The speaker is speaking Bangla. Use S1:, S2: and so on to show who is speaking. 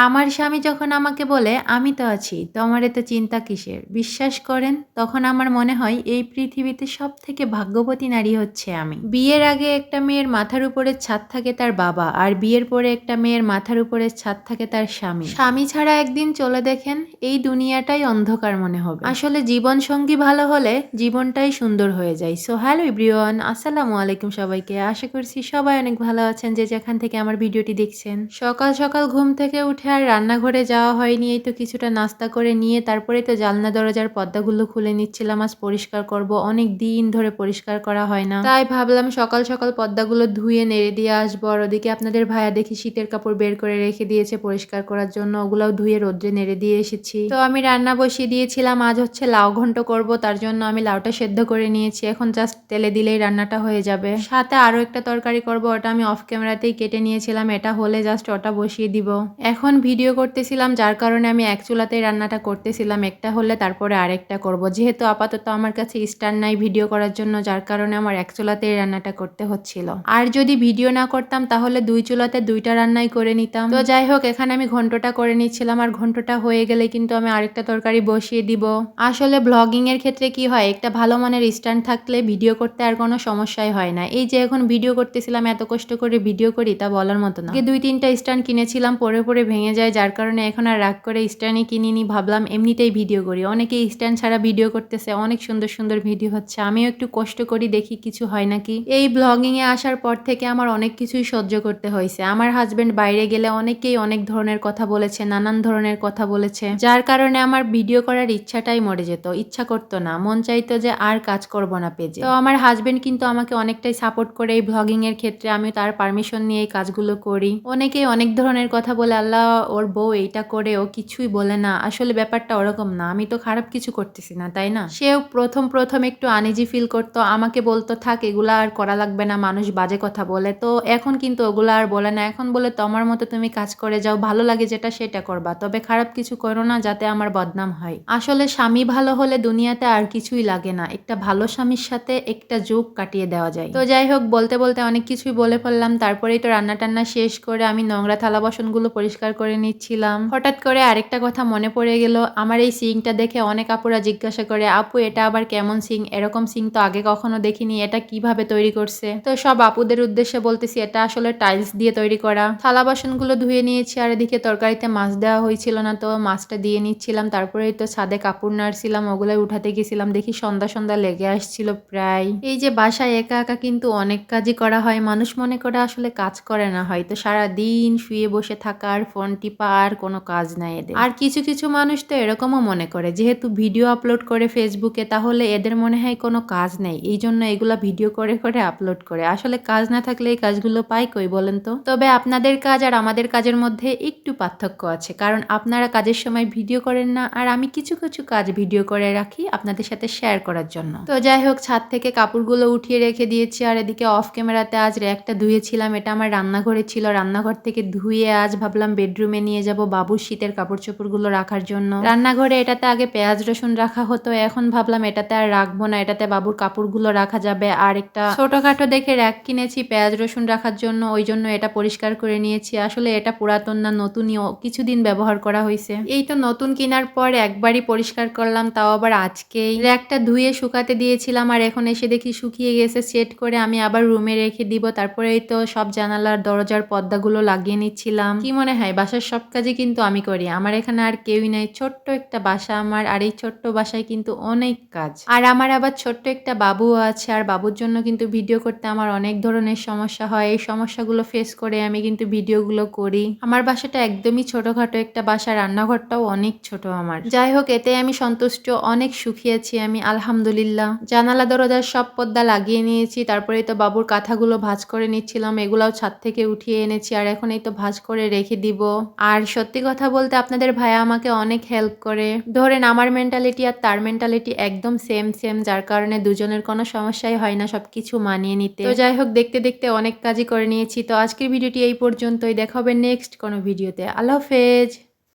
S1: আমার স্বামী যখন আমাকে বলে আমি তো আছি, তোমার এত চিন্তা কিসের, বিশ্বাস করেন তখন আমার মনে হয় এই পৃথিবীতে সব থেকে ভাগ্যবতী নারী হচ্ছে আমি। বিয়ের আগে একটা মেয়ের মাথার উপরে ছাদ থাকে তার বাবা, আর বিয়ের পরে একটা মেয়ের মাথার উপরে ছাদ থাকে তার স্বামী। স্বামী ছাড়া একদিন চলে দেখেন এই দুনিয়াটাই অন্ধকার মনে হবে। আসলে জীবন সঙ্গী ভালো হলে জীবনটাই সুন্দর হয়ে যায়। সো হ্যালো এভরিওয়ান, আসসালামু আলাইকুম সবাইকে। আশা করছি সবাই অনেক ভালো আছেন যে যেখান থেকে আমার ভিডিওটি দেখছেন। সকাল সকাল ঘুম থেকে উঠে আর রান্নাঘরে যাওয়া হয়নি, এই তো কিছুটা নাস্তা করে নিয়ে তারপরে তো জানলা দরজার পর্দাগুলো খুলে নিচ্ছিলাম, আজ পরিষ্কার করব, অনেক দিন ধরে পরিষ্কার করা হয় না, তাই ভাবলাম সকাল সকাল পর্দাগুলো ধুয়ে নেড়ে দিয়ে আসবো। আর ওদিকে আপনাদের ভাইয়া দেখি শীতের কাপড় বের করে রেখে দিয়েছে পরিষ্কার করার জন্য, ওগুলাও ধুয়ে রোদ্রে নেড়ে দিয়ে এসেছি। তো আমি রান্না বসিয়ে দিয়েছিলাম, আজ হচ্ছে লাউ ঘন্ট করব, তার জন্য আমি লাউটা সেদ্ধ করে নিয়েছি, এখন জাস্ট তেলে দিলেই রান্নাটা হয়ে যাবে। সাথে আরো একটা তরকারি করব, ওটা আমি অফ ক্যামেরাতেই কেটে নিয়েছিলাম, এটা হলে জাস্ট ওটা বসিয়ে দিব। এখন ভিডিও করতেছিলাম যার কারণে আমি এক চুলাতেই রান্নাটা করতেছিলাম, একটা হলে তারপরে আরেকটা করব, যেহেতু আপাতত আমার কাছে স্ট্যান্ড নাই ভিডিও করার জন্য, যার কারণে আমার এক চুলাতেই রান্নাটা করতে হচ্ছিল। আর যদি ভিডিও না করতাম তাহলে দুই চুলাতে দুইটা রান্নাই করে নিতাম। তো যাই হোক, এখানে আমি ঘন্টটা করে নিচ্ছিলাম, আর ঘন্টটা হয়ে গেলে কিন্তু আমি আরেকটা তরকারি বসিয়ে দিব। আসলে ব্লগিং এর ক্ষেত্রে কি হয়, একটা ভালো মানের স্ট্যান্ড থাকলে ভিডিও করতে আর কোনো সমস্যাই হয় না। এই যে এখন ভিডিও করতেছিলাম, এত কষ্ট করে ভিডিও করি তা বলার মতো না। দুই তিনটা স্ট্যান্ড কিনেছিলাম, পরে পরে ভেঙে যায়, যার কারণে এখন আর রাগ করে স্ট্যান্ডই কিনিনি, ভাবলাম এমনিতেই ভিডিও করি। অনেকে স্ট্যান্ড ছাড়া ভিডিও করতেছে, অনেক সুন্দর সুন্দর ভিডিও হচ্ছে, আমিও একটু কষ্ট করি, দেখি কিছু হয় নাকি। এই ব্লগিং এ আসার পর থেকে আমার অনেক কিছুই সহ্য করতে হয়েছে। আমার হাজবেন্ড বাইরে গেলে অনেকেই অনেক ধরনের কথা বলেছে, নানান ধরনের কথা বলেছে, যার কারণে আমার ভিডিও করার ইচ্ছাটাই মরে যেত, ইচ্ছা করতো না, মন চাইতো যে আর কাজ করব না পেজে। তো আমার হাজবেন্ড কিন্তু আমাকে অনেকটাই সাপোর্ট করে এই ব্লগিং এর ক্ষেত্রে, আমি তার পারমিশন নিয়ে এই কাজগুলো করি। অনেকেই অনেক ধরনের কথা বলে, আল্লাহ ওর বউ এইটা করে, ও কিছুই বলে না, আসলে ব্যাপারটা ওরকম না, আমি তো খারাপ কিছু করতেছি না, তাই না? সেও প্রথম প্রথম একটু আনইজি ফিল করতো, আমাকে বলতো থাক এগুলা আর করা লাগবে না, মানুষ বাজে কথা বলে। তো এখন কিন্তু ওগুলা আর বলে না, এখন বলে তোমার মতো তুমি কাজ করে যাও, ভালো লাগে যেটা সেটা করবা, তবে খারাপ কিছু করো না যাতে আমার বদনাম হয়। আসলে স্বামী ভালো হলে দুনিয়াতে আর কিছুই লাগে না, একটা ভালো স্বামীর সাথে একটা যুগ কাটিয়ে দেওয়া যায়। তো যাই হোক, বলতে বলতে অনেক কিছুই বলে ফেললাম, তারপরেই তো রান্না টান্না শেষ করে আমি নোংরা থালা বাসনগুলো পরিষ্কার করে নিচ্ছিলাম। হঠাৎ করে আরেকটা কথা মনে পড়ে গেল, আমার এই সিংটা দেখে অনেক আপুরা জিজ্ঞাসা করে, আপু এটা আবার কেমন সিং, এরকম সিং তো আগে কখনো দেখিনি, এটা কিভাবে তৈরি করছে? তো সব আপুদের উদ্দেশ্যে বলতেছি, এটা আসলে টাইলস দিয়ে তৈরি করা। থালা বাসনগুলো ধুয়ে নিয়েছি, আর এদিকে তরকারিতে মাছ দেওয়া হয়েছিল না, তো মাছটা দিয়ে নিচ্ছিলাম, তারপরেই তো ছাদে কাপড় নাড়ছিলাম, ওগুলো উঠাতে গেছিলাম, দেখি সন্ধ্যা সন্ধ্যা লেগে আসছিল প্রায়। এই যে বাসায় একা একা কিন্তু অনেক কাজই করা হয়, মানুষ মনে করে আসলে কাজ করে না, হয়তো সারা দিন শুয়ে বসে থাকার, ফোন টিপা, আর কোনো কাজ নাই এদের। আর কিছু কিছু মানুষ তো এরকমও মনে করে যেহেতু ভিডিও আপলোড করে ফেসবুকে, তাহলে এদের মনে হয় কোনো কাজ নেই, এই জন্য এগুলা ভিডিও করে করে আপলোড করে। আসলে কাজ না থাকলে এই কাজগুলো পায় কই বলেন তো? তবে আপনাদের কাজ আর আমাদের কাজের মধ্যে একটু পার্থক্য আছে, কারণ আপনারা কাজের সময় ভিডিও করেন না, আর আমি কিছু কিছু কাজ ভিডিও করে রাখি আপনাদের সাথে শেয়ার করার জন্য। তো যাই হোক, ছাদ থেকে কাপড়গুলো উঠিয়ে রেখে দিয়েছি, আর এদিকে অফ ক্যামেরাতে আজ র্যাকটা ধুয়েছিলাম, এটা আমার রান্নাঘরে ছিল, রান্নাঘর থেকে ধুয়ে আজ ভাবলাম বেডরুমে নিয়ে যাব বাবুর শীতের কাপড় চোপড়গুলো রাখার জন্য। রান্নাঘরে এটাতে আগে পেঁয়াজ রসুন রাখা হতো, এখন ভাবলাম এটাতে আর রাখবো না, এটাতে বাবুর কাপড়গুলো রাখা যাবে। আর একটা ছোটখাটো দেখে র্যাক কিনেছি পেঁয়াজ রসুন রাখার জন্য, ওই জন্য এটা পরিষ্কার করে নিয়েছি। আসলে এটা পুরাতন না, নতুনই, কিছুদিন ব্যবহার করা হয়েছে। এই তো নতুন কেনার পর একবারই পরিষ্কার করলাম, তাও আবার আজকেই। র্যাকটা ধুয়ে শুকাতে দিয়েছিলাম, আর এখন এসে দেখি শুকিয়ে গেছে, সেট করে আমি আবার রুমে রেখে দিব। তারপরে এই তো সব জানালার দরজার পর্দাগুলো লাগিয়ে নিচ্ছিলাম। কি মনে হয় বাসার সব কাজই কিন্তু আমি করি, আমার এখানে আর কেউই নাই, ছোট্ট একটা বাসা আমার, আর এই ছোট্ট বাসায় কিন্তু অনেক কাজ। আর আমার আবার ছোট্ট একটা বাবুও আছে, আর বাবুর জন্য কিন্তু ভিডিও করতে আমার অনেক ধরনের সমস্যা হয়, এই সমস্যাগুলো ফেস করে আমি কিন্তু ভিডিওগুলো করি। আমার বাসাটা একদমই ছোটখাটো একটা বাসা, রান্নাঘরটাও অনেক ছোট আমার। যাই হোক, এতে আমি সন্তুষ্ট, অনেক সুখী আছি আমি, আলহামদুলিল্লাহ। জানালা দরজার সব পর্দা লাগিয়ে নিয়েছি, তারপরে তো বাবুর কাঁথাগুলো ভাঁজ করে নিচ্ছিলাম, এগুলাও ছাদ থেকে উঠিয়ে এনেছি, আর এখন এই তো ভাঁজ করে রেখে দিব। আর সত্যি কথা বলতে আপনাদের ভাইয়া আমাকে অনেক হেল্প করে, ধরেন আমার মেন্টালিটি আর তার মেন্টালিটি একদম সেম সেম, যার কারণে দুজনের কোনো সমস্যাই হয় না সবকিছু মানিয়ে নিতে। তো যাই হোক, দেখতে দেখতে অনেক কাজই করে নিয়েছি। তো আজকের ভিডিওটি এই পর্যন্তই, দেখা হবে নেক্সট কোনো ভিডিওতে। আল্লাহ হাফেজ।